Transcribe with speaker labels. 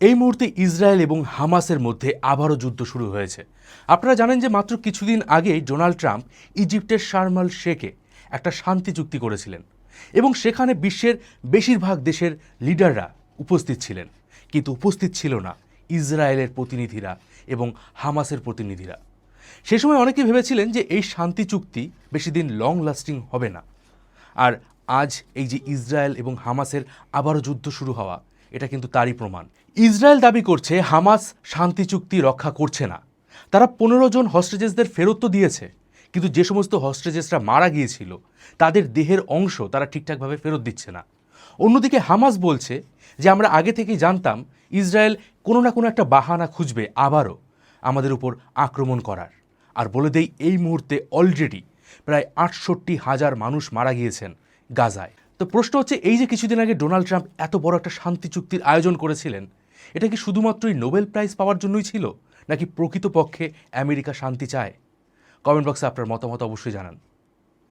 Speaker 1: এই মুহূর্তে ইসরায়েল এবং হামাসের মধ্যে আবারও যুদ্ধ শুরু হয়েছে। আপনারা জানেন যে মাত্র কিছুদিন আগেই ডোনাল্ড ট্রাম্প ইজিপ্টের শার্ম এল শেখে একটা শান্তি চুক্তি করেছিলেন এবং সেখানে বিশ্বের বেশিরভাগ দেশের লিডাররা উপস্থিত ছিলেন, কিন্তু উপস্থিত ছিল না ইসরায়েলের প্রতিনিধিরা এবং হামাসের প্রতিনিধিরা। সে সময় অনেকে ভেবেছিলেন যে এই শান্তি চুক্তি বেশি দিন লং লাস্টিং হবে না। আর আজ এই যে ইসরায়েল এবং হামাসের আবারও যুদ্ধ শুরু হওয়া, এটা কিন্তু তারই প্রমাণ। ইসরায়েল দাবি করছে হামাস শান্তি চুক্তি রক্ষা করছে না। তারা 15 জন হস্টেজেসদের ফেরত তো দিয়েছে, কিন্তু যে সমস্ত হস্টেজেসরা মারা গিয়েছিল তাদের দেহের অংশ তারা ঠিকঠাকভাবে ফেরত দিচ্ছে না। অন্যদিকে হামাস বলছে যে আমরা আগে থেকেই জানতাম ইসরায়েল কোনো না কোনো একটা বাহানা খুঁজবে আবারও আমাদের উপর আক্রমণ করার। আর বলে দেই, এই মুহূর্তে অলরেডি প্রায় 68,000 মানুষ মারা গিয়েছেন গাজায়। তো প্রশ্ন হচ্ছে, এই যে কিছুদিন আগে ডোনাল্ড ট্রাম্প এত বড় একটা শান্তি চুক্তির আয়োজন করেছিলেন, এটা কি শুধুমাত্রই নোবেল প্রাইজ পাওয়ার জন্যই ছিল, নাকি প্রকৃতপক্ষে আমেরিকা শান্তি চায়? কমেন্ট বক্সে আপনার মতামত অবশ্যই জানান।